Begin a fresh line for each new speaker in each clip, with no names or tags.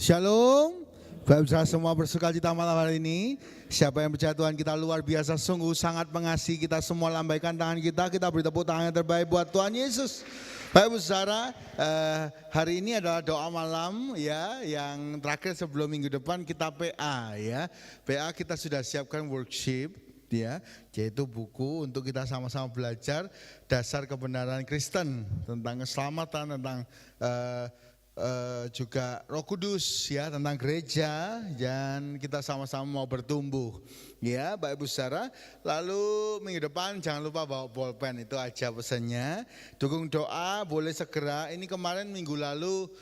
Shalom, Bapak Ibu semua bersuka cita malam hari ini. Siapa yang percaya Tuhan kita luar biasa, sungguh sangat mengasihi kita semua. Lambaikan tangan kita beri tepuk tangan yang terbaik buat Tuhan Yesus. Bapak Ibu Saudara, hari ini adalah doa malam ya, yang terakhir sebelum minggu depan kita PA ya. PA kita sudah siapkan workshop ya, yaitu buku untuk kita sama-sama belajar dasar kebenaran Kristen tentang keselamatan, tentang juga Roh Kudus ya, tentang gereja, dan kita sama-sama mau bertumbuh ya Bapak Ibu Saudara. Lalu minggu depan jangan lupa bawa bolpen, itu aja pesannya. Dukung doa, boleh segera. Ini kemarin minggu lalu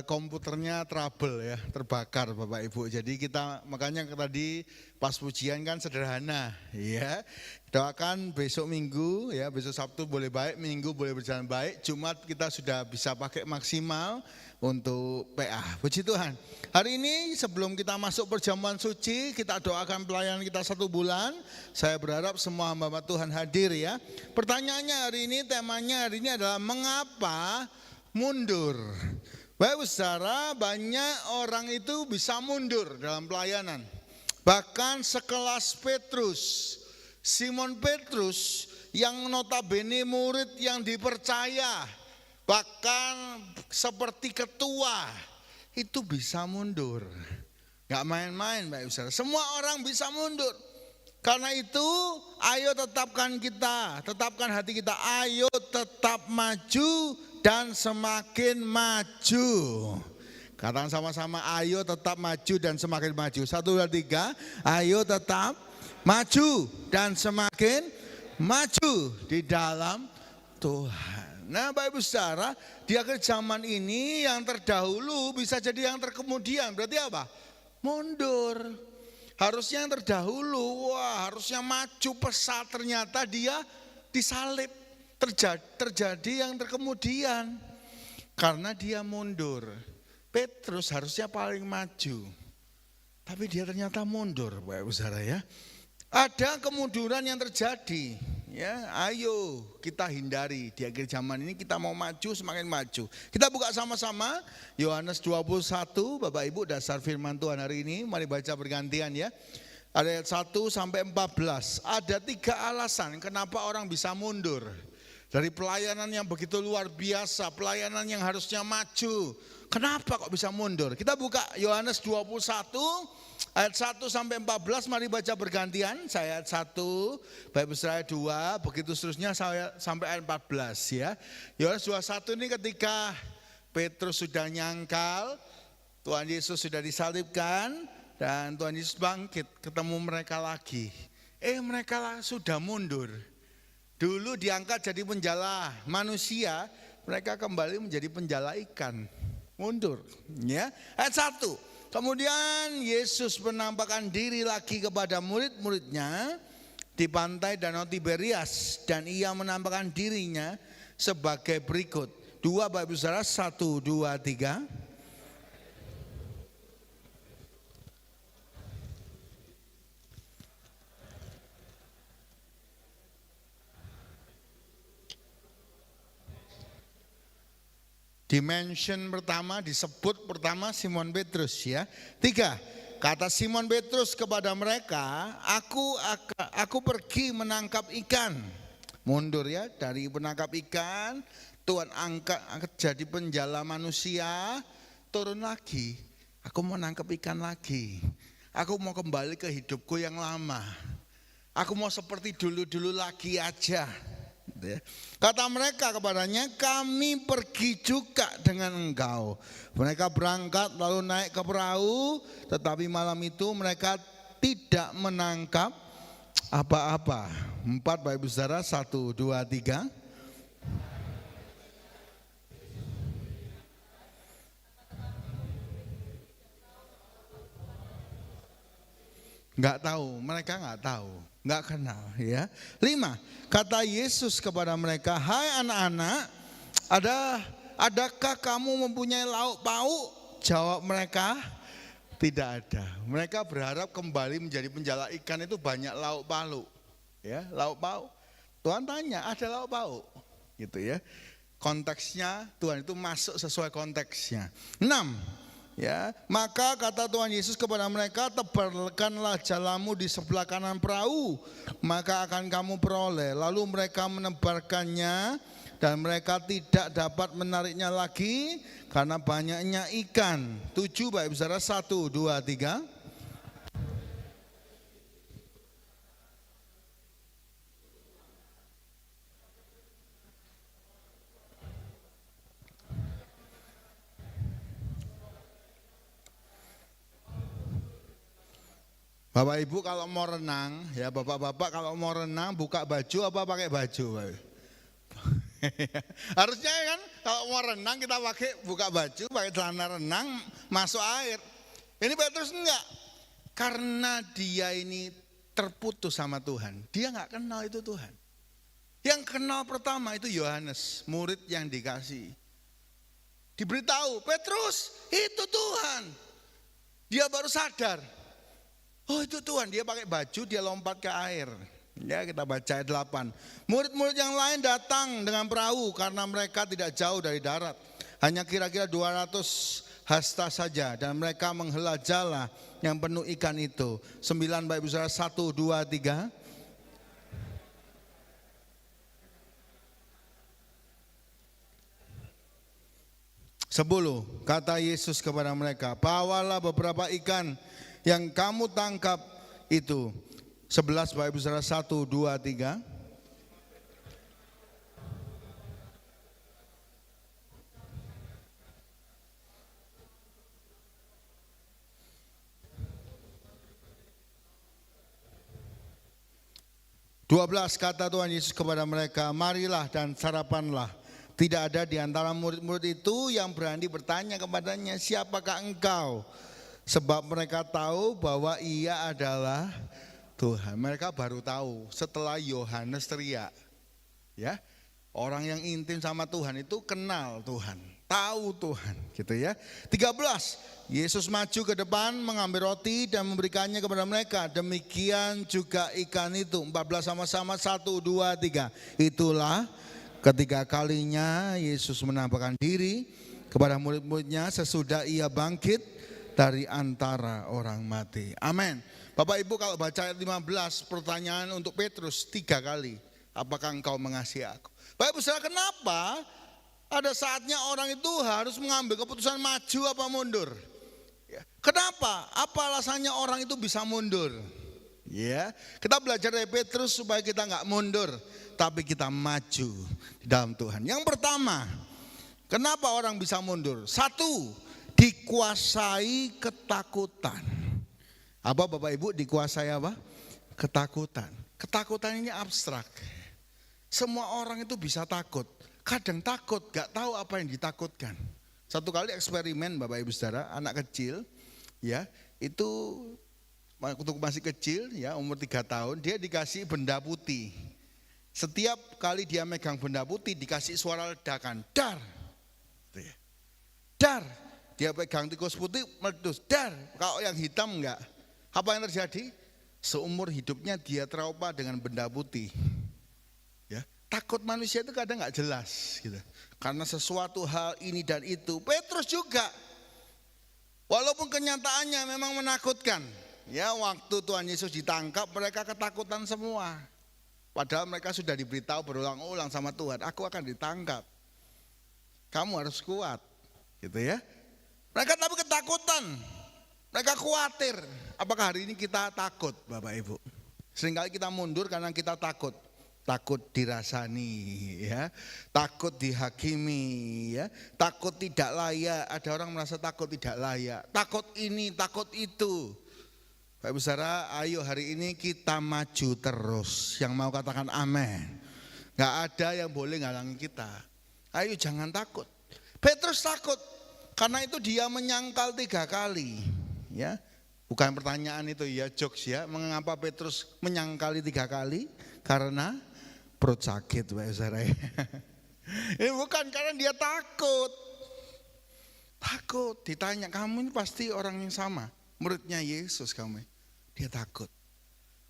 komputernya trouble ya, terbakar Bapak Ibu. Jadi kita makanya tadi pas pujian kan sederhana ya. Doakan besok minggu ya, besok Sabtu boleh baik, Minggu boleh berjalan baik, Jumat kita sudah bisa pakai maksimal untuk PA. Puji Tuhan. Hari ini sebelum kita masuk perjamuan suci, kita doakan pelayanan kita 1 bulan. Saya berharap semua hamba Tuhan hadir ya. Pertanyaannya hari ini, temanya hari ini adalah mengapa mundur? Bapak Saudara, banyak orang itu bisa mundur dalam pelayanan. Bahkan sekelas Petrus, Simon Petrus yang notabene murid yang dipercaya, bahkan seperti ketua, itu bisa mundur. Gak main-main Bapak Ibu Saudara, semua orang bisa mundur. Karena itu ayo tetapkan hati kita, ayo tetap maju dan semakin maju. Katakan sama-sama, ayo tetap maju dan semakin maju. 1, 2, 3, ayo tetap maju dan semakin maju di dalam Tuhan. Nah Bapak Ibu Saudara, di akhir zaman ini yang terdahulu bisa jadi yang terkemudian. Berarti apa? Mundur. Harusnya yang terdahulu, harusnya maju pesat, ternyata dia disalib. Terjadi yang terkemudian karena dia mundur. Petrus harusnya paling maju, tapi dia ternyata mundur Bapak Ibu Saudara ya. Ada kemunduran yang terjadi ya, ayo kita hindari. Di akhir zaman ini kita mau maju, semakin maju. Kita buka sama-sama Yohanes 21 Bapak Ibu, dasar firman Tuhan hari ini. Mari baca bergantian ya. Ayat 1 sampai 14. Ada 3 alasan kenapa orang bisa mundur dari pelayanan yang begitu luar biasa, pelayanan yang harusnya maju. Kenapa kok bisa mundur? Kita buka Yohanes 21 ayat 1 sampai 14, mari baca bergantian. Saya ayat 1, Bapak Ibu Saudara 2, begitu seterusnya sampai ayat 14 ya. Yohanes 21 ini ketika Petrus sudah nyangkal, Tuhan Yesus sudah disalibkan, dan Tuhan Yesus bangkit, ketemu mereka lagi. Mereka sudah mundur. Dulu diangkat jadi penjala manusia, mereka kembali menjadi penjala ikan. Mundur ya. Ayat 1. Kemudian Yesus menampakkan diri lagi kepada murid-muridnya di pantai Danau Tiberias, dan ia menampakkan dirinya sebagai berikut. 2 Bapak Ibu Saudara, 1, 2, 3. Dimension pertama, disebut pertama Simon Petrus ya. 3, kata Simon Petrus kepada mereka, aku pergi menangkap ikan. Mundur ya, dari menangkap ikan, Tuhan angkat jadi penjala manusia, turun lagi. Aku mau nangkap ikan lagi. Aku mau kembali ke hidupku yang lama. Aku mau seperti dulu-dulu lagi aja. Kata mereka kepadanya, kami pergi juga dengan engkau. Mereka berangkat lalu naik ke perahu, tetapi malam itu mereka tidak menangkap apa-apa. 4 Bapak Ibu Saudara, 1, 2, 3. Enggak tahu, mereka enggak tahu, enggak kenal ya. 5, kata Yesus kepada mereka, hai anak-anak, adakah kamu mempunyai lauk pauk? Jawab mereka, tidak ada. Mereka berharap kembali menjadi penjala ikan, itu banyak lauk pauk ya, lauk pauk. Tuhan tanya, ada lauk pauk gitu ya. Konteksnya Tuhan itu masuk sesuai konteksnya. 6, Ya, maka kata Tuhan Yesus kepada mereka, tebalkanlah jalamu di sebelah kanan perahu, maka akan kamu peroleh. Lalu mereka menebarkannya dan mereka tidak dapat menariknya lagi karena banyaknya ikan. 7 Bapak Ibu Saudara, 1, 2, 3. Bapak Ibu kalau mau renang, ya bapak-bapak kalau mau renang buka baju apa pakai baju? Harusnya kan kalau mau renang kita pakai buka baju, pakai celana renang, masuk air. Ini Petrus enggak, karena dia ini terputus sama Tuhan. Dia enggak kenal itu Tuhan. Yang kenal pertama itu Yohanes, murid yang dikasih. Diberitahu, Petrus itu Tuhan. Dia baru sadar. Oh itu Tuhan, dia pakai baju, dia lompat ke air. Ya kita baca ayat 8. Murid-murid yang lain datang dengan perahu karena mereka tidak jauh dari darat. Hanya kira-kira 200 hasta saja dan mereka menghela jala yang penuh ikan itu. 9 Bapak Ibu Saudara, 1, 2, 3. Sepuluh, kata Yesus kepada mereka, bawalah beberapa ikan yang kamu tangkap itu. 11 Bapak Ibu Saudara, 1, 2, 3. Dua belas, kata Tuhan Yesus kepada mereka, marilah dan sarapanlah. Tidak ada di antara murid-murid itu yang berani bertanya kepadanya, siapakah engkau? Sebab mereka tahu bahwa ia adalah Tuhan. Mereka baru tahu setelah Yohanes teriak. Ya, orang yang intim sama Tuhan itu kenal Tuhan, tahu Tuhan, gitu ya. 13, Yesus maju ke depan mengambil roti dan memberikannya kepada mereka. Demikian juga ikan itu. 14 sama-sama, 1, 2, 3. Itulah ketiga kalinya Yesus menampakkan diri kepada murid-muridnya sesudah ia bangkit dari antara orang mati. Amin. Bapak Ibu kalau baca ayat 15, pertanyaan untuk Petrus 3 kali. Apakah engkau mengasihi aku? Bapak Ibu Saudara, kenapa ada saatnya orang itu harus mengambil keputusan maju apa mundur? Ya. Kenapa? Apa alasannya orang itu bisa mundur? Ya, kita belajar dari Petrus supaya kita nggak mundur, tapi kita maju di dalam Tuhan. Yang pertama, kenapa orang bisa mundur? 1, dikuasai ketakutan. Apa Bapak Ibu, dikuasai apa? Ketakutan. Ketakutan ini abstrak. Semua orang itu bisa takut. Kadang takut gak tahu apa yang ditakutkan. Satu kali eksperimen Bapak Ibu Saudara, anak kecil ya, itu waktu masih kecil ya, umur 3 tahun, dia dikasih benda putih. Setiap kali dia megang benda putih dikasih suara ledakan, dar. Dar. Dia pegang tikus putih meletus, dar. Kalau yang hitam enggak. Apa yang terjadi? Seumur hidupnya dia trauma dengan benda putih. Ya, takut manusia itu kadang enggak jelas gitu. Karena sesuatu hal ini dan itu. Petrus juga. Walaupun kenyataannya memang menakutkan. Ya, waktu Tuhan Yesus ditangkap mereka ketakutan semua. Padahal mereka sudah diberitahu berulang-ulang sama Tuhan, aku akan ditangkap. Kamu harus kuat. Gitu ya. Mereka tapi ketakutan, mereka khawatir. Apakah hari ini kita takut Bapak Ibu? Seringkali kita mundur karena kita takut. Takut dirasani ya, takut dihakimi ya, takut tidak layak. Ada orang merasa takut tidak layak, takut ini, takut itu. Bapak Ibu Saudara, ayo hari ini kita maju terus. Yang mau katakan amin. Gak ada yang boleh ngalangi kita. Ayo jangan takut. Petrus takut. Karena itu dia menyangkal 3 kali, ya. Bukan pertanyaan itu ya, jokes ya. Mengapa Petrus menyangkali 3 kali? Karena perut sakit, Pak Saudara. Ini bukan karena dia takut. Takut, ditanya, kamu ini pasti orang yang sama, muridnya Yesus kamu. Dia takut.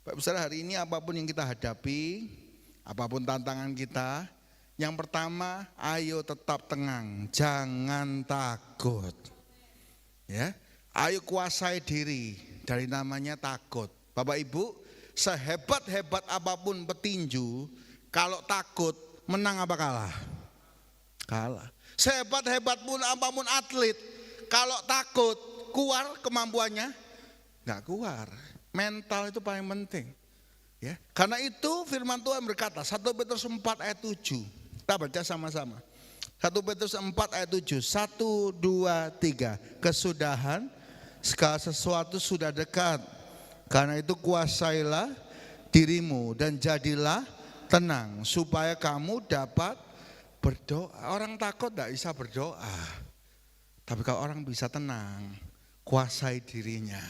Pak Saudara, hari ini apapun yang kita hadapi, apapun tantangan kita, yang pertama, ayo tetap tenang, jangan takut. Ya, ayo kuasai diri dari namanya takut. Bapak Ibu, sehebat-hebat apapun petinju, kalau takut menang apa kalah? Kalah. Sehebat-hebat pun apapun atlet, kalau takut keluar kemampuannya? Enggak keluar. Mental itu paling penting. Ya, karena itu firman Tuhan berkata 1 Petrus 4 ayat 7. Kita baca sama-sama. 1 Petrus 4 ayat 7. 1, 2, 3. Kesudahan segala sesuatu sudah dekat. Karena itu kuasailah dirimu dan jadilah tenang supaya kamu dapat berdoa. Orang takut tidak bisa berdoa. Tapi kalau orang bisa tenang, kuasai dirinya,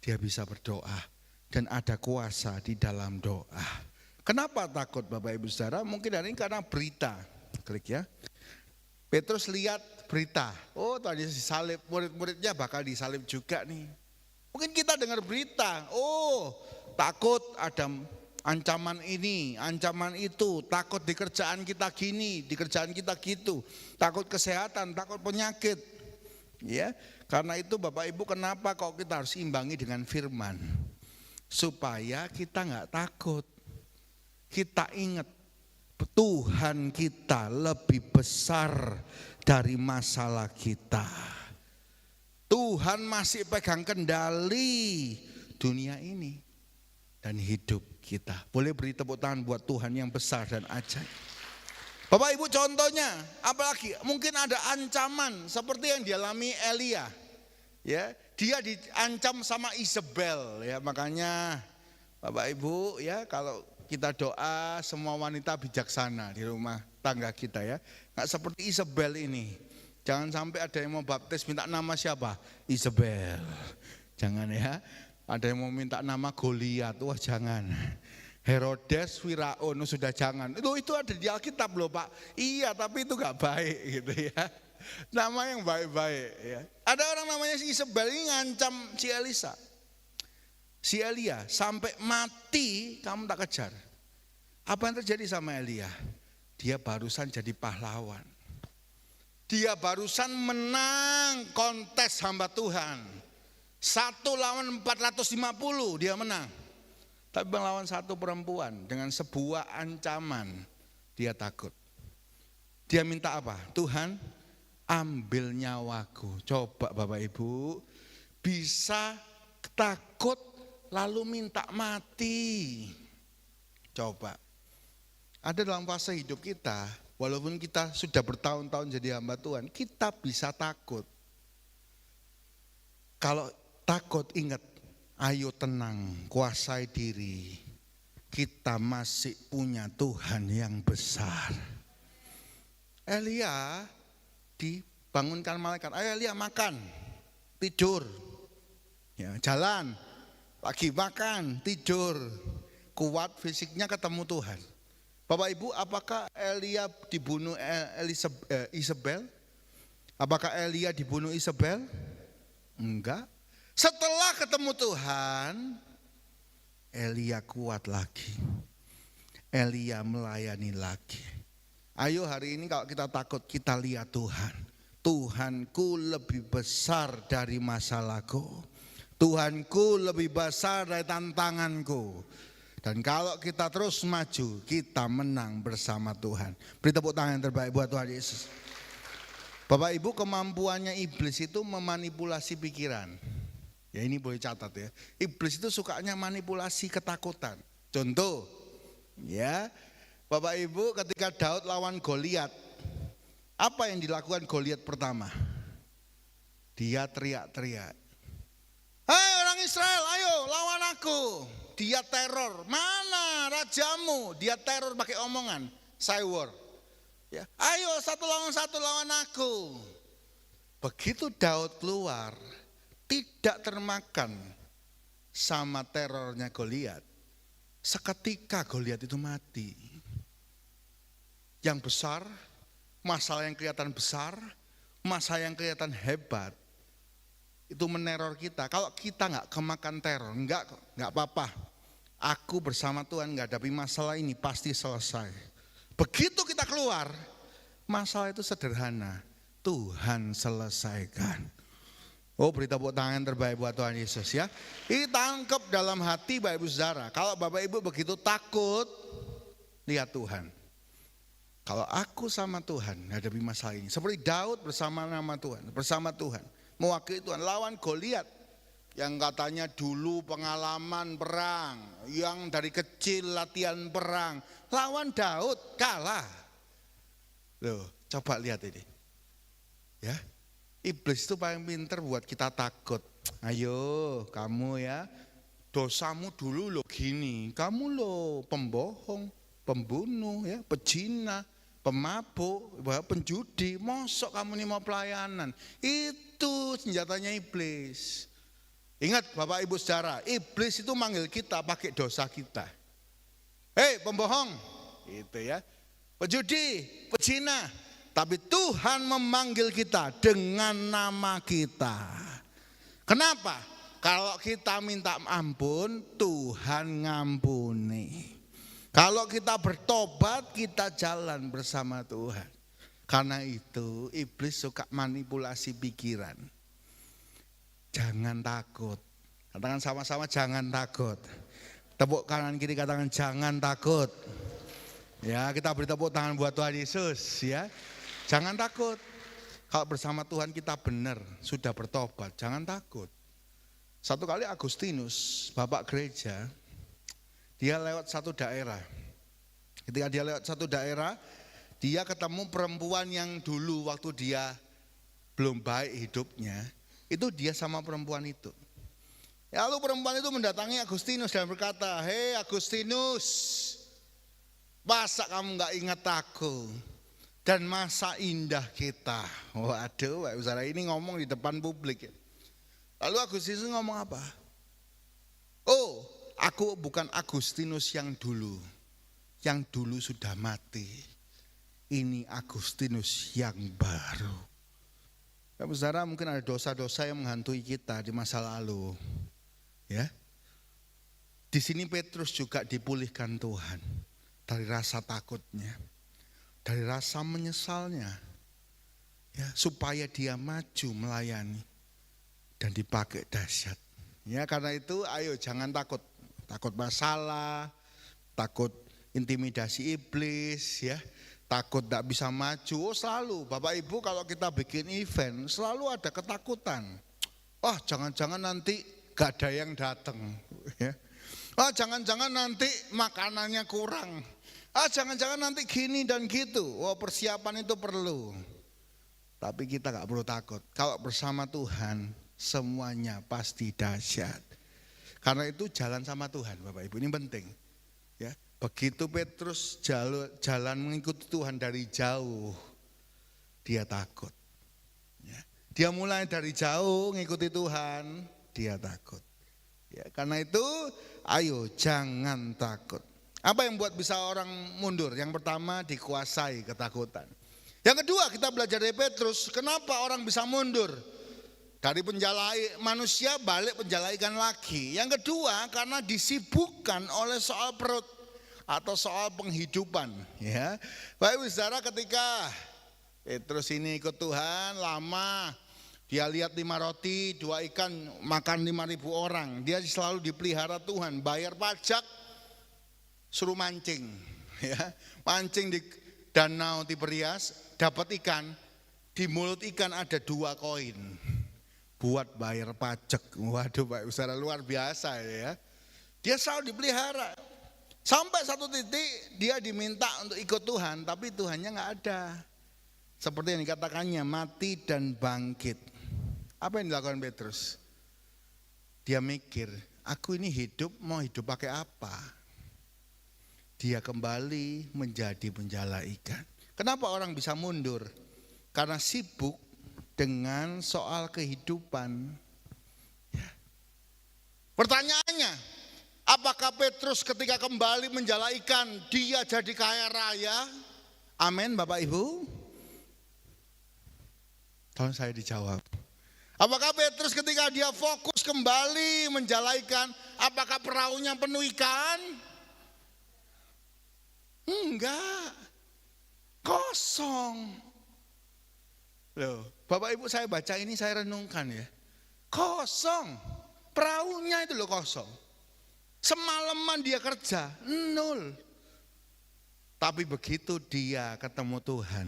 dia bisa berdoa. Dan ada kuasa di dalam doa. Kenapa takut Bapak Ibu Saudara? Mungkin hari ini karena berita. Klik ya. Petrus lihat berita. Oh tadi disalib, murid-muridnya bakal disalib juga nih. Mungkin kita dengar berita. Oh takut ada ancaman ini, ancaman itu. Takut di kerjaan kita gini, di kerjaan kita gitu. Takut kesehatan, takut penyakit. Ya, karena itu Bapak Ibu kenapa kok kita harus imbangi dengan firman? Supaya kita enggak takut. Kita ingat Tuhan kita lebih besar dari masalah kita. Tuhan masih pegang kendali dunia ini dan hidup kita. Boleh beri tepuk tangan buat Tuhan yang besar dan ajaib. Bapak Ibu contohnya, apalagi mungkin ada ancaman seperti yang dialami Elia. Ya, dia diancam sama Isabel ya, makanya Bapak Ibu ya kalau kita doa semua wanita bijaksana di rumah tangga kita ya. Enggak seperti Isabel ini. Jangan sampai ada yang mau baptis minta nama siapa? Isabel. Jangan ya. Ada yang mau minta nama Goliat, wah jangan. Herodes, Firaun sudah jangan. Itu ada di Alkitab loh Pak. Iya, tapi itu enggak baik gitu ya. Nama yang baik-baik ya. Ada orang namanya si Isabel ini ngancam si Elisa. Si Elia sampai mati kamu tak kejar. Apa yang terjadi sama Elia? Dia barusan jadi pahlawan. Dia barusan menang kontes hamba Tuhan. 1 lawan 450 dia menang. Tapi melawan satu perempuan dengan sebuah ancaman. Dia takut. Dia minta apa? Tuhan ambil nyawaku. Coba Bapak Ibu, bisa takut lalu minta mati. Coba. Ada dalam fase hidup kita, walaupun kita sudah bertahun-tahun jadi hamba Tuhan, kita bisa takut. Kalau takut ingat, ayo tenang, kuasai diri. Kita masih punya Tuhan yang besar. Elia dibangunkan malaikat, ayo Elia makan, tidur, ya, jalan, lagi makan, tidur, kuat fisiknya ketemu Tuhan. Bapak Ibu, apakah Elia dibunuh Isabel? Apakah Elia dibunuh Isabel? Enggak. Setelah ketemu Tuhan, Elia kuat lagi. Elia melayani lagi. Ayo hari ini kalau kita takut, kita lihat Tuhan. Tuhanku lebih besar dari masalahku. Tuhanku lebih besar dari tantanganku. Dan kalau kita terus maju, kita menang bersama Tuhan. Beri tepuk tangan yang terbaik buat Tuhan Yesus. Bapak Ibu, kemampuannya iblis itu memanipulasi pikiran. Ya ini boleh catat ya. Iblis itu sukanya manipulasi ketakutan. Contoh, ya Bapak Ibu, ketika Daud lawan Goliat, apa yang dilakukan Goliat pertama? Dia teriak-teriak. Hai orang Israel, ayo lawan aku. Dia teror, mana rajamu? Dia teror pakai omongan, cyber. Ya, ayo satu lawan aku. Begitu Daud keluar, tidak termakan sama terornya Goliat. Seketika Goliat itu mati. Yang besar, masalah yang kelihatan besar, masalah yang kelihatan hebat, itu meneror kita. Kalau kita nggak kemakan teror, nggak apa-apa. Aku bersama Tuhan menghadapi masalah ini pasti selesai. Begitu kita keluar, masalah itu sederhana. Tuhan selesaikan. Oh, beri tepuk tangan terbaik buat Tuhan Yesus ya. Ini tangkap dalam hati Bapak Ibu Saudara. Kalau Bapak Ibu begitu takut, lihat Tuhan. Kalau aku sama Tuhan hadapi masalah ini, seperti Daud bersama nama Tuhan, bersama Tuhan, mewakili Tuhan, lawan Goliat yang katanya dulu pengalaman perang, yang dari kecil latihan perang, lawan Daud kalah. Loh, coba lihat ini. Ya. Iblis itu paling pinter buat kita takut. Ayo kamu ya, dosamu dulu lo gini, kamu lo pembohong, pembunuh ya, pezina, pemabuk, penjudi, mosok kamu nih mau pelayanan. Itu senjatanya iblis. Ingat Bapak Ibu Saudara, iblis itu manggil kita pakai dosa kita. Hei pembohong, itu ya, penjudi, pezina. Tapi Tuhan memanggil kita dengan nama kita. Kenapa? Kalau kita minta ampun, Tuhan ngampuni. Kalau kita bertobat, kita jalan bersama Tuhan. Karena itu iblis suka manipulasi pikiran. Jangan takut. Katakan sama-sama jangan takut. Tepuk kanan kiri katakan jangan takut. Ya, kita beri tepuk tangan buat Tuhan Yesus ya. Jangan takut. Kalau bersama Tuhan kita benar, sudah bertobat, jangan takut. Satu kali Agustinus, bapak gereja, dia lewat satu daerah. Ketika dia lewat satu daerah, dia ketemu perempuan yang dulu waktu dia belum baik hidupnya, itu dia sama perempuan itu. Lalu perempuan itu mendatangi Agustinus dan berkata, "Hei Agustinus, masa kamu gak ingat aku? Dan masa indah kita." Waduh, Pak Saudara, ini ngomong di depan publik. Lalu Agustinus ngomong apa? "Oh, aku bukan Agustinus yang dulu sudah mati. Ini Agustinus yang baru." Pak Saudara, mungkin ada dosa-dosa yang menghantui kita di masa lalu. Ya. Di sini Petrus juga dipulihkan Tuhan dari rasa takutnya, dari rasa menyesalnya, ya, supaya dia maju melayani dan dipakai dahsyat. Ya, karena itu ayo jangan takut. Takut masalah, takut intimidasi iblis, ya, takut tidak bisa maju. Oh, selalu Bapak Ibu kalau kita bikin event selalu ada ketakutan. Oh, jangan-jangan nanti gak ada yang datang, ya. Oh, jangan-jangan nanti makanannya kurang. Ah, jangan-jangan nanti gini dan gitu. Oh, persiapan itu perlu. Tapi kita gak perlu takut. Kalau bersama Tuhan, semuanya pasti dahsyat. Karena itu jalan sama Tuhan, Bapak Ibu, ini penting. Ya, begitu Petrus jalan mengikuti Tuhan dari jauh, dia takut. Ya, dia mulai dari jauh mengikuti Tuhan, dia takut. Ya, karena itu, ayo jangan takut. Apa yang buat bisa orang mundur? Yang pertama dikuasai ketakutan. Yang kedua kita belajar dari Petrus, kenapa orang bisa mundur? Dari penjalai manusia balik penjalai ikan lagi. Yang kedua karena disibukkan oleh soal perut atau soal penghidupan. Ya, Bapak Ibu Saudara, ketika Petrus ini ikut Tuhan lama, dia lihat 5 roti, 2 ikan, makan 5.000 orang. Dia selalu dipelihara Tuhan, bayar pajak, suruh mancing, ya, mancing di danau Tiberias, dapat ikan, di mulut ikan ada 2 koin, buat bayar pajak. Waduh, Pak, usaha luar biasa ya. Dia selalu dipelihara, sampai satu titik dia diminta untuk ikut Tuhan, tapi Tuhannya nggak ada. Seperti yang dikatakannya, mati dan bangkit. Apa yang dilakukan Petrus? Dia mikir, aku ini hidup, mau hidup pakai apa? Dia kembali menjadi penjala ikan. Kenapa orang bisa mundur? Karena sibuk dengan soal kehidupan. Ya. Pertanyaannya, apakah Petrus ketika kembali menjala ikan, dia jadi kaya raya? Amin, Bapak Ibu. Tolong saya dijawab. Apakah Petrus ketika dia fokus kembali menjala ikan, apakah perahunya penuh ikan? Enggak, kosong. Loh, Bapak Ibu, saya baca ini saya renungkan ya. Kosong. Perahunya itu loh kosong. Semalaman dia kerja, nol. Tapi begitu dia ketemu Tuhan,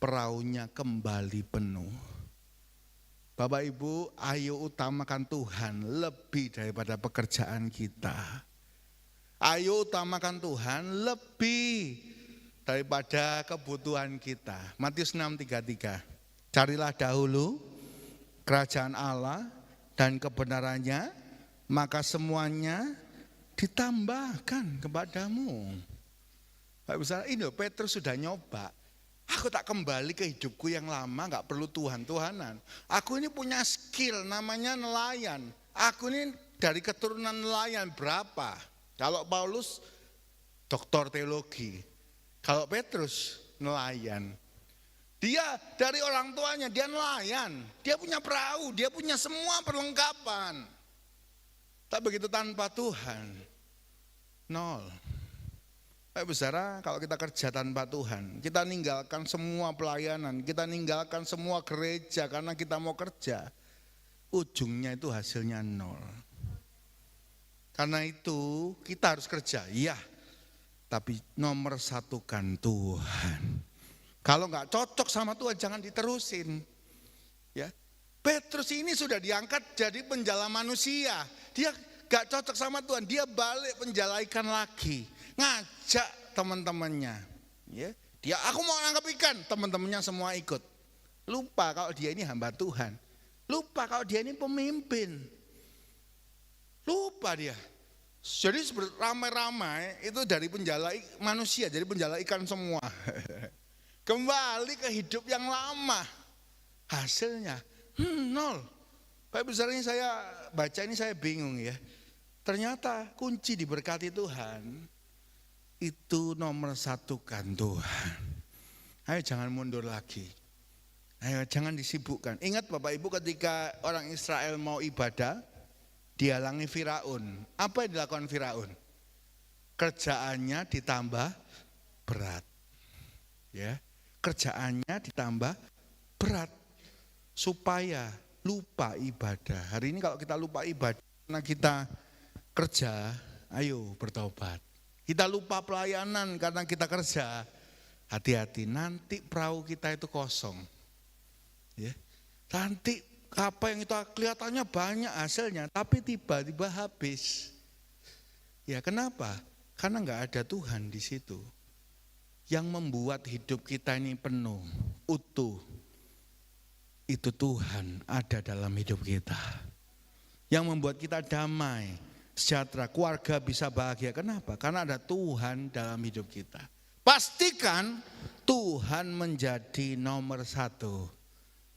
perahunya kembali penuh. Bapak Ibu, ayo utamakan Tuhan lebih daripada pekerjaan kita. Ayo utamakan Tuhan lebih daripada kebutuhan kita. Matius 6:33. Carilah dahulu kerajaan Allah dan kebenarannya, maka semuanya ditambahkan kepadamu. Bapak Ibu, ini loh, Petrus sudah nyoba. Aku tak kembali ke hidupku yang lama, gak perlu Tuhan-Tuhanan. Aku ini punya skill namanya nelayan. Aku ini dari keturunan nelayan berapa? Kalau Paulus doktor teologi. Kalau Petrus nelayan. Dia dari orang tuanya, dia nelayan. Dia punya perahu, dia punya semua perlengkapan. Tak begitu tanpa Tuhan, nol. Bapak Saudara, kalau kita kerja tanpa Tuhan, kita ninggalkan semua pelayanan, kita ninggalkan semua gereja karena kita mau kerja, ujungnya itu hasilnya nol. Karena itu kita harus kerja, iya, tapi nomor satukan Tuhan. Kalau nggak cocok sama Tuhan jangan diterusin. Ya, Petrus ini sudah diangkat jadi penjala manusia, dia nggak cocok sama Tuhan, dia balik penjala ikan lagi. Ngajak teman-temannya, ya, dia aku mau nangkap ikan, teman-temannya semua ikut. Lupa kalau dia ini hamba Tuhan, lupa kalau dia ini pemimpin, lupa dia. Jadi ramai-ramai itu dari penjala manusia, jadi penjala ikan semua. Kembali ke hidup yang lama, hasilnya nol. Bapak besar ini saya baca ini saya bingung ya. Ternyata kunci diberkati Tuhan itu nomor satukan Tuhan. Ayo jangan mundur lagi. Ayo jangan disibukkan. Ingat Bapak Ibu ketika orang Israel mau ibadah, dihalangi Firaun. Apa yang dilakukan Firaun? Kerjaannya ditambah berat. Ya, kerjaannya ditambah berat supaya lupa ibadah. Hari ini kalau kita lupa ibadah karena kita kerja, ayo bertobat. Kita lupa pelayanan karena kita kerja, hati-hati nanti perahu kita itu kosong. Ya. Nanti apa yang itu kelihatannya banyak hasilnya, tapi tiba-tiba habis. Ya kenapa? Karena nggak ada Tuhan di situ. Yang membuat hidup kita ini penuh, utuh, itu Tuhan ada dalam hidup kita. Yang membuat kita damai, sejahtera, keluarga bisa bahagia. Kenapa? Karena ada Tuhan dalam hidup kita. Pastikan Tuhan menjadi nomor satu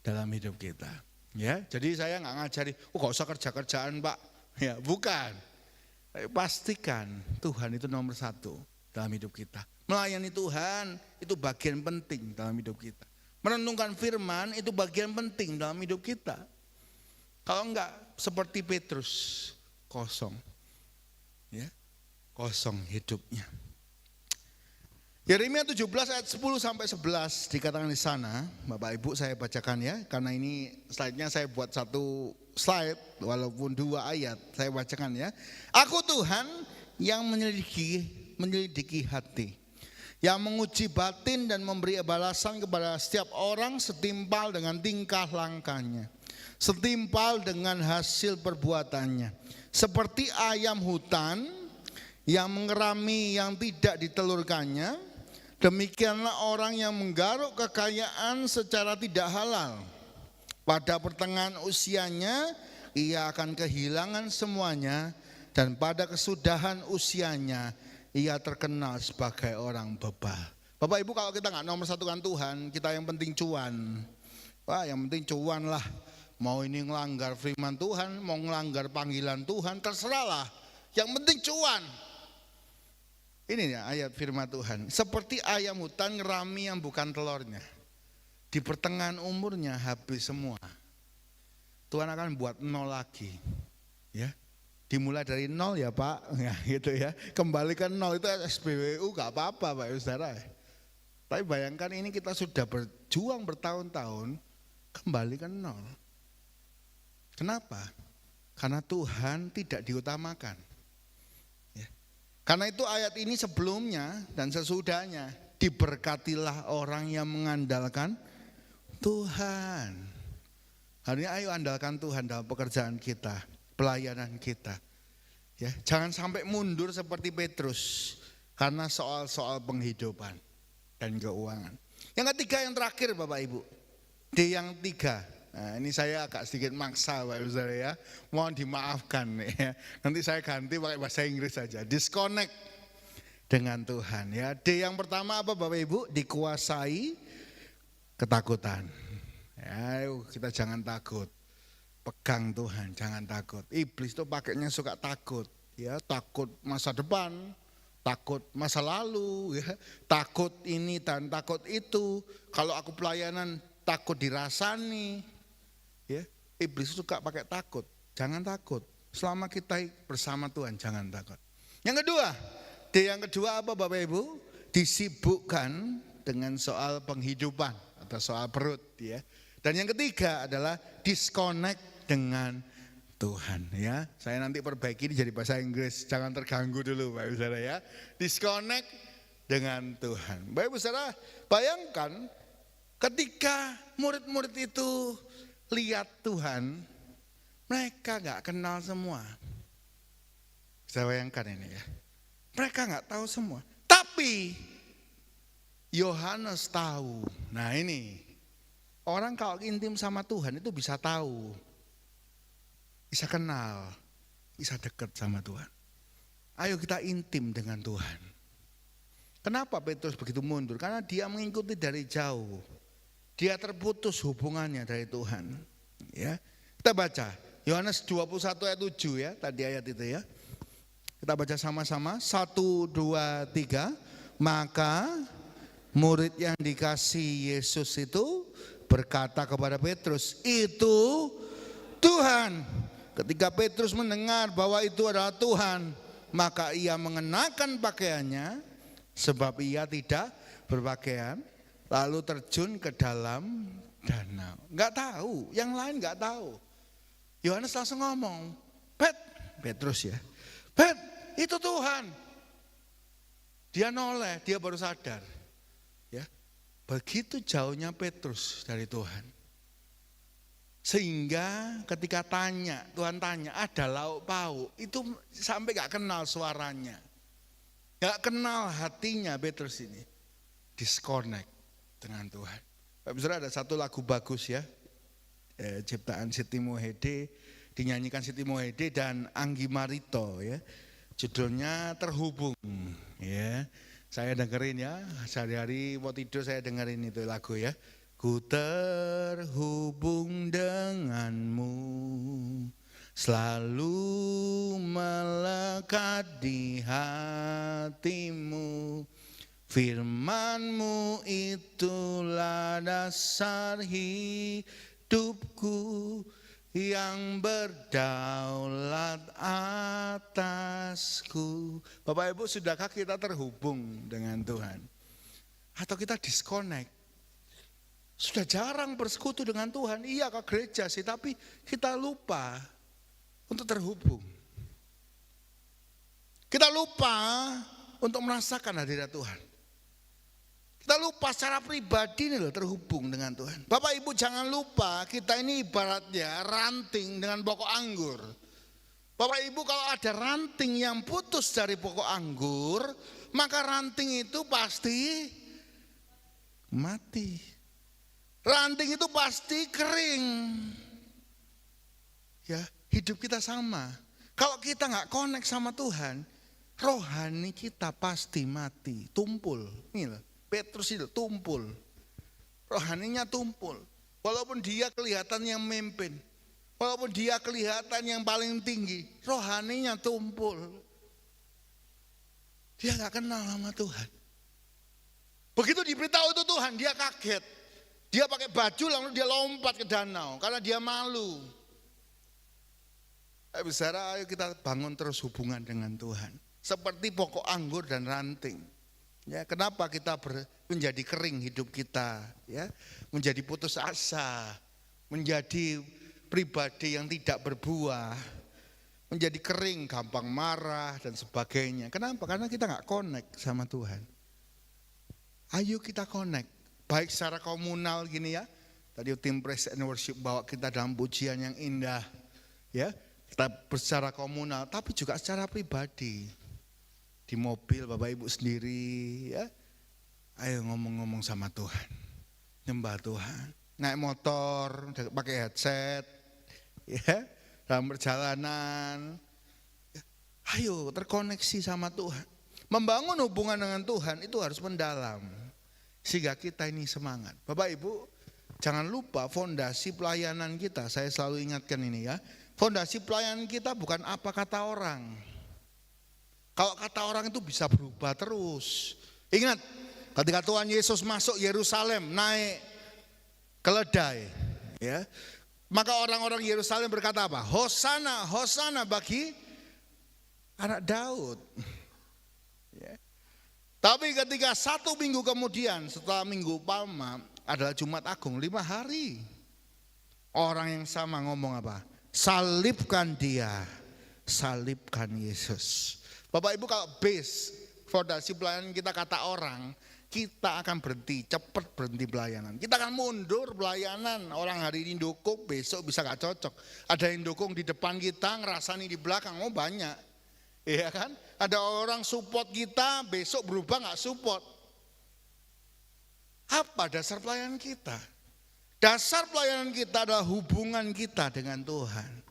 dalam hidup kita. Ya, jadi saya nggak ngajari, gak usah kerja-kerjaan Pak. Ya, bukan. Pastikan Tuhan itu nomor satu dalam hidup kita. Melayani Tuhan itu bagian penting dalam hidup kita. Merenungkan firman itu bagian penting dalam hidup kita. Kalau enggak seperti Petrus, kosong. Ya, kosong hidupnya. Yeremia 17 ayat 10 sampai 11 dikatakan di sana. Bapak Ibu saya bacakan ya, karena ini slide-nya saya buat satu slide walaupun 2 ayat. Saya bacakan ya. Aku Tuhan yang menyelidiki hati, yang menguji batin dan memberi balasan kepada setiap orang setimpal dengan tingkah langkahnya, setimpal dengan hasil perbuatannya. Seperti ayam hutan yang mengerami yang tidak ditelurkannya, demikianlah orang yang menggaruk kekayaan secara tidak halal. Pada pertengahan usianya ia akan kehilangan semuanya, dan pada kesudahan usianya ia terkenal sebagai orang bebal. Bapak Ibu, kalau kita nggak nomor satukan Tuhan, kita yang penting cuan. Wah, yang penting cuan lah. Mau ini ngelanggar firman Tuhan, mau ngelanggar panggilan Tuhan, terserahlah. Yang penting cuan. Ini ya ayat firman Tuhan. Seperti ayam hutan ngerami yang bukan telurnya. Di pertengahan umurnya habis semua. Tuhan akan buat nol lagi. Ya. Dimulai dari nol ya Pak. Ya, gitu ya. Kembalikan nol itu SPBU gak apa-apa Pak Saudara. Tapi bayangkan ini kita sudah berjuang bertahun-tahun, kembalikan nol. Kenapa? Karena Tuhan tidak diutamakan. Ya. Karena itu ayat ini sebelumnya dan sesudahnya, diberkatilah orang yang mengandalkan Tuhan. Hari ini ayo andalkan Tuhan dalam pekerjaan kita, pelayanan kita. Ya, jangan sampai mundur seperti Petrus karena soal-soal penghidupan dan keuangan. Yang ketiga, yang terakhir Bapak Ibu, D yang 3. Nah, ini saya agak sedikit maksa Bapak Ibu saudara ya, mohon dimaafkan ya. Nanti saya ganti pakai bahasa Inggris saja. Disconnect dengan Tuhan ya. D yang pertama apa Bapak Ibu? Dikuasai ketakutan. Ya, ayo kita jangan takut. Pegang Tuhan, jangan takut. Iblis tuh pakainya suka takut, ya, takut masa depan, takut masa lalu, ya, takut ini dan takut itu. Kalau aku pelayanan takut dirasani, ya. Iblis suka pakai takut. Jangan takut. Selama kita bersama Tuhan, jangan takut. Yang kedua, D yang kedua apa Bapak Ibu? Disibukkan dengan soal penghidupan atau soal perut, ya. Dan yang ketiga adalah disconnect dengan Tuhan ya. Saya nanti perbaiki ini jadi bahasa Inggris, jangan terganggu dulu Bapak Ibu Saudara ya. Disconnect dengan Tuhan. Bapak Ibu Saudara, bayangkan ketika murid-murid itu lihat Tuhan, mereka gak kenal semua. Saya bayangkan ini ya. Mereka gak tahu semua. Tapi Yohanes tahu. Nah ini, orang kalau intim sama Tuhan itu bisa tahu, bisa kenal, bisa dekat sama Tuhan. Ayo kita intim dengan Tuhan. Kenapa Petrus begitu mundur? Karena dia mengikuti dari jauh. Dia terputus hubungannya dari Tuhan. Ya, kita baca Yohanes 21 ayat 7 ya, tadi ayat itu ya. Kita baca sama-sama, 1, 2, 3. Maka murid yang dikasih Yesus itu berkata kepada Petrus, itu Tuhan. Ketika Petrus mendengar bahwa itu adalah Tuhan, maka ia mengenakan pakaiannya, sebab ia tidak berpakaian, lalu terjun ke dalam danau. Enggak tahu, yang lain enggak tahu. Yohanes langsung ngomong, Petrus ya, itu Tuhan. Dia noleh, dia baru sadar. Ya, begitu jauhnya Petrus dari Tuhan. Sehingga ketika Tuhan tanya, ada lauk pauk, itu sampai gak kenal suaranya. Gak kenal hatinya Petrus ini. Disconnect dengan Tuhan. Bapak Saudara, ada satu lagu bagus ya, ciptaan Siti Mohede, dinyanyikan Siti Mohede dan Anggi Marito ya. Judulnya Terhubung ya. Saya dengerin ya, sehari-hari mau tidur saya dengerin itu lagu ya. Ku terhubung denganmu, selalu melekat di hatimu. Firman-Mu itulah dasar hidupku, yang berdaulat atasku. Bapak Ibu, sudahkah kita terhubung dengan Tuhan? Atau kita disconnect? Sudah jarang bersekutu dengan Tuhan. Iya ke gereja sih, tapi kita lupa untuk terhubung. Kita lupa untuk merasakan hadirat Tuhan. Kita lupa secara pribadi nih loh terhubung dengan Tuhan. Bapak Ibu jangan lupa, kita ini ibaratnya ranting dengan pokok anggur. Bapak Ibu kalau ada ranting yang putus dari pokok anggur, maka ranting itu pasti mati. Ranting itu pasti kering. Ya, hidup kita sama. Kalau kita nggak connect sama Tuhan, rohani kita pasti mati, tumpul. Nih loh. Petrus itu tumpul, rohaninya tumpul. Walaupun dia kelihatan yang memimpin, walaupun dia kelihatan yang paling tinggi, rohaninya tumpul. Dia gak kenal sama Tuhan. Begitu diberitahu itu Tuhan, dia kaget. Dia pakai baju lalu dia lompat ke danau karena dia malu. Saudara, ayo kita bangun terus hubungan dengan Tuhan. Seperti pokok anggur dan ranting. Ya, kenapa kita menjadi kering hidup kita, ya, menjadi putus asa, menjadi pribadi yang tidak berbuah, menjadi kering, gampang marah dan sebagainya. Kenapa? Karena kita nggak connect sama Tuhan. Ayo kita connect, baik secara komunal gini ya. Tadi tim praise and worship bawa kita dalam pujian yang indah, ya. Kita secara komunal, tapi juga secara pribadi. Di mobil Bapak Ibu sendiri, ya. Ayo ngomong-ngomong sama Tuhan, nyembah Tuhan. Naik motor, pakai headset, ya, dalam perjalanan. Ayo terkoneksi sama Tuhan. Membangun hubungan dengan Tuhan itu harus mendalam, sehingga kita ini semangat. Bapak Ibu, jangan lupa fondasi pelayanan kita, saya selalu ingatkan ini ya. Fondasi pelayanan kita bukan apa kata orang. Kalau kata orang itu bisa berubah terus. Ingat, ketika Tuhan Yesus masuk Yerusalem, naik keledai, ya, maka orang-orang Yerusalem berkata apa? Hosana, Hosana bagi anak Daud. Ya. Tapi ketika 1 minggu kemudian, setelah Minggu Palma, adalah Jumat Agung, 5 hari, orang yang sama ngomong apa? Salibkan dia, salibkan Yesus. Bapak Ibu, kalau base fondasi pelayanan kita kata orang, kita akan berhenti, cepat berhenti pelayanan. Kita akan mundur pelayanan. Orang hari ini dukung, besok bisa gak cocok. Ada yang dukung di depan kita, ngerasani di belakang, oh banyak. Iya kan? Ada orang support kita, besok berubah gak support. Apa dasar pelayanan kita? Dasar pelayanan kita adalah hubungan kita dengan Tuhan.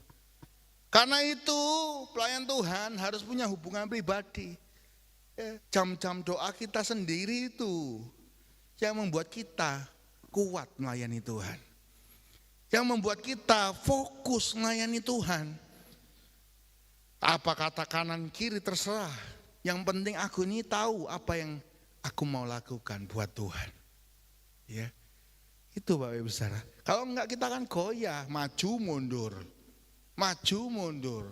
Karena itu pelayan Tuhan harus punya hubungan pribadi. Jam-jam doa kita sendiri itu yang membuat kita kuat melayani Tuhan, yang membuat kita fokus melayani Tuhan. Apa kata kanan kiri terserah, yang penting aku ini tahu apa yang aku mau lakukan buat Tuhan. Ya, itu Bapak Ibu Saudara. Kalau enggak kita akan goyah, maju mundur, maju mundur,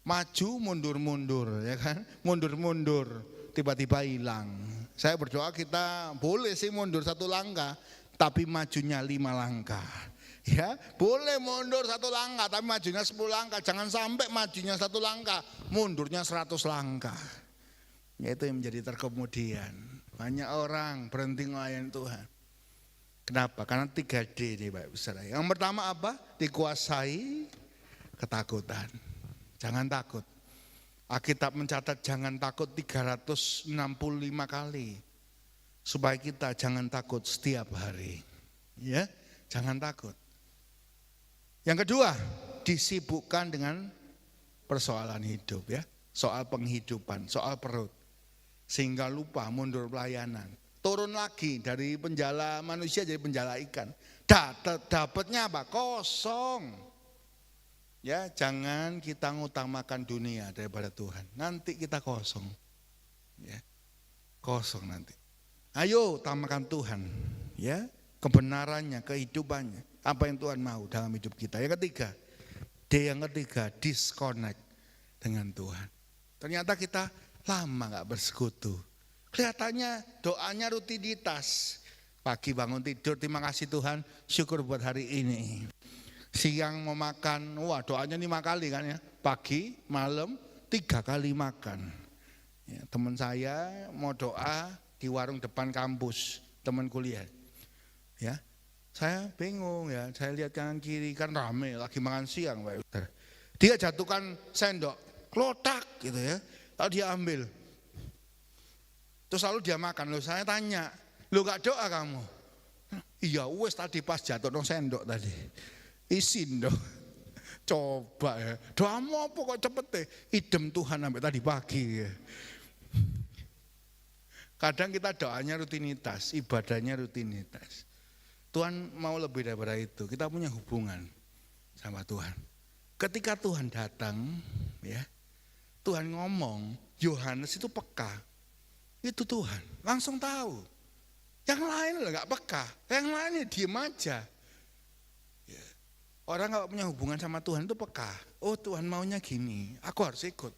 maju mundur, ya kan, mundur. Tiba-tiba hilang. Saya berdoa kita boleh sih mundur 1 langkah, tapi majunya 5 langkah. Ya, boleh mundur 1 langkah, tapi majunya 10 langkah. Jangan sampai majunya 1 langkah, mundurnya 100 langkah. Itu yang menjadi terkemudian. Banyak orang berhenti ngelayan Tuhan. Kenapa? Karena 3D nih Bapak Saudara. Yang pertama apa? Dikuasai ketakutan. Jangan takut. Alkitab mencatat jangan takut 365 kali. Supaya kita jangan takut setiap hari. Ya, jangan takut. Yang kedua, disibukkan dengan persoalan hidup ya. Soal penghidupan, soal perut. Sehingga lupa mundur pelayanan. Turun lagi dari penjala manusia jadi penjala ikan. Dapatnya apa? Kosong. Ya, jangan kita ngutamakan dunia daripada Tuhan. Nanti kita kosong. Ya. Kosong nanti. Ayo utamakan Tuhan, ya. Kebenarannya, kehidupannya, apa yang Tuhan mau dalam hidup kita. Yang ketiga, disconnect dengan Tuhan. Ternyata kita lama gak bersekutu. Kelihatannya doanya rutinitas. Pagi bangun tidur, terima kasih Tuhan, syukur buat hari ini. Siang mau makan, wah doanya 5 kali kan ya. Pagi, malam, 3 kali makan. Ya, teman saya mau doa di warung depan kampus, teman kuliah. Ya, saya bingung ya, saya lihat kanan kiri kan rame, lagi makan siang Pak. Dia jatuhkan sendok, klotak gitu ya, lalu dia ambil. Terus lalu dia makan, loh saya tanya, lo gak doa kamu? Iya wes tadi pas jatuh dong sendok tadi. Isin dong, coba ya, doamu apa kok cepet deh, idem Tuhan sampai tadi pagi ya. Kadang kita doanya rutinitas, ibadahnya rutinitas. Tuhan mau lebih daripada itu, kita punya hubungan sama Tuhan. Ketika Tuhan datang, ya, Tuhan ngomong, Yohanes itu peka, itu Tuhan, langsung tahu. Yang lain gak peka, yang lainnya diem aja. Orang kalau punya hubungan sama Tuhan itu peka. Oh Tuhan maunya gini, aku harus ikut.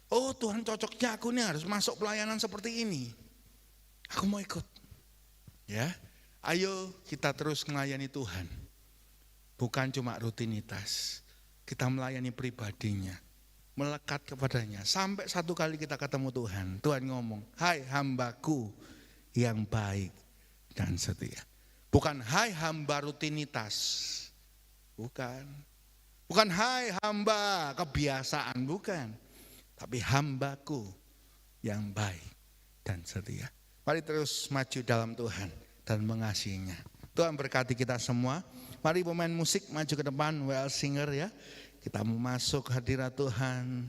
Oh Tuhan cocoknya aku nih harus masuk pelayanan seperti ini. Aku mau ikut. Ya, ayo kita terus melayani Tuhan. bukan cuma rutinitas. Kita melayani pribadinya, melekat kepadanya. Sampai satu kali kita ketemu Tuhan, Tuhan ngomong, hai hambaku yang baik dan setia. Bukan hai hamba rutinitas, bukan. Bukan hai hamba kebiasaan, bukan. Tapi hambaku yang baik dan setia. Mari terus maju dalam Tuhan dan mengasihinya. Tuhan berkati kita semua. Mari pemain musik maju ke depan, WL Singer ya. Kita mau masuk hadirat Tuhan.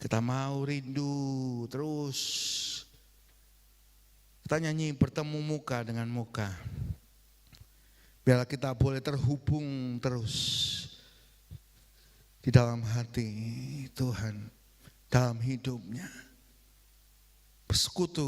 Kita mau rindu terus. Kita nyanyi bertemu muka dengan muka. Biar kita boleh terhubung terus di dalam hati Tuhan, dalam hidupnya. Bersekutu